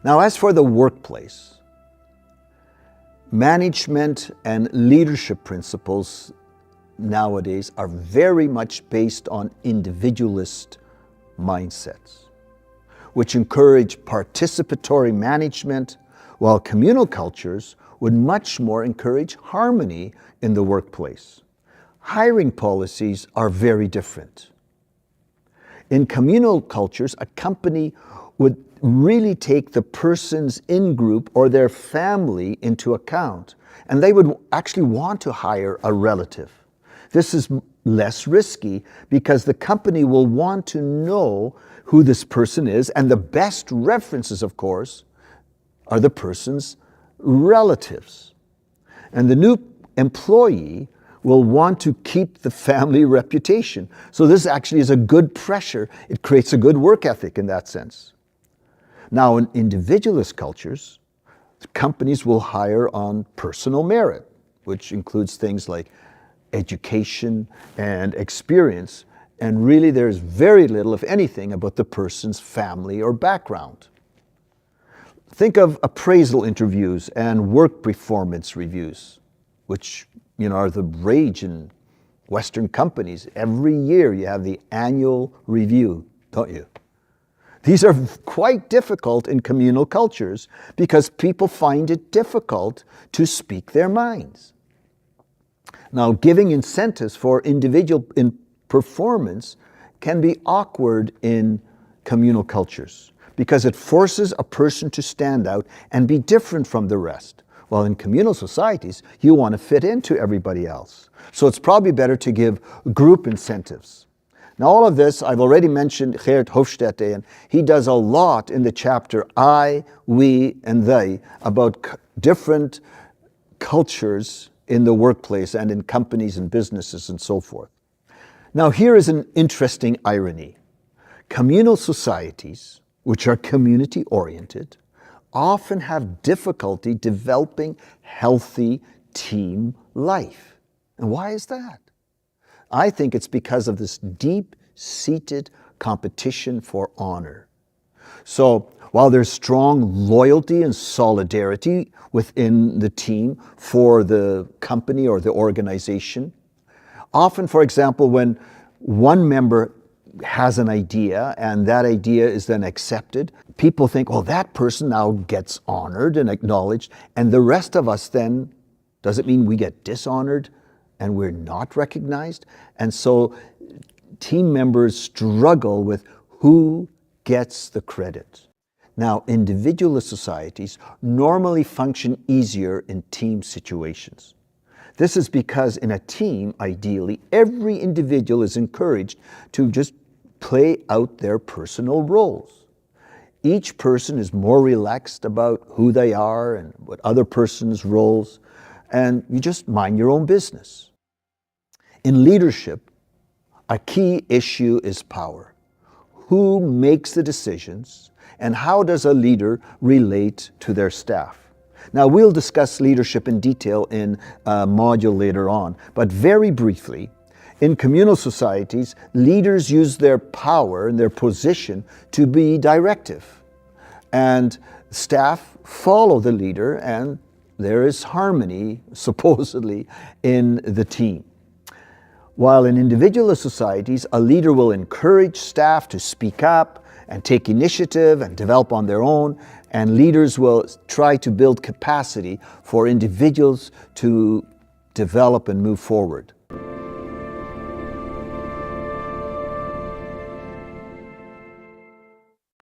Now, as for the workplace, management and leadership principles nowadays are very much based on individualist mindsets, which encourage participatory management, while communal cultures would much more encourage harmony in the workplace. Hiring policies are very different. In communal cultures, a company would really take the person's in-group or their family into account, and they would actually want to hire a relative. This is less risky because the company will want to know who this person is, and the best references, of course, are the person's relatives. And the new employee will want to keep the family reputation. So this actually is a good pressure. It creates a good work ethic in that sense. Now, in individualist cultures, companies will hire on personal merit, which includes things like education and experience, and really there's very little, if anything, about the person's family or background. Think of appraisal interviews and work performance reviews, which are the rage in Western companies. Every year you have the annual review, don't you? These are quite difficult in communal cultures because people find it difficult to speak their minds. Now, giving incentives for individual performance can be awkward in communal cultures because it forces a person to stand out and be different from the rest. While in communal societies, you want to fit into everybody else. So it's probably better to give group incentives. Now, all of this, I've already mentioned Geert Hofstede, and he does a lot in the chapter I, We, and They about different cultures in the workplace and in companies and businesses and so forth. Now, here is an interesting irony. Communal societies, which are community-oriented, often have difficulty developing healthy team life. And why is that? I think it's because of this deep-seated competition for honor. So while there's strong loyalty and solidarity within the team for the company or the organization, often, for example, when one member has an idea and that idea is then accepted, people think, oh, that person now gets honored and acknowledged, and the rest of us then, does it mean we get dishonored and we're not recognized? And so team members struggle with who gets the credit. Now, individualist societies normally function easier in team situations. This is because in a team, ideally, every individual is encouraged to just play out their personal roles. Each person is more relaxed about who they are and what other person's roles, and you just mind your own business. In leadership, a key issue is power. Who makes the decisions, and how does a leader relate to their staff? Now, we'll discuss leadership in detail in a module later on, but very briefly, in communal societies, leaders use their power and their position to be directive, and staff follow the leader, and there is harmony, supposedly, in the team. While in individualist societies, a leader will encourage staff to speak up and take initiative and develop on their own, and leaders will try to build capacity for individuals to develop and move forward.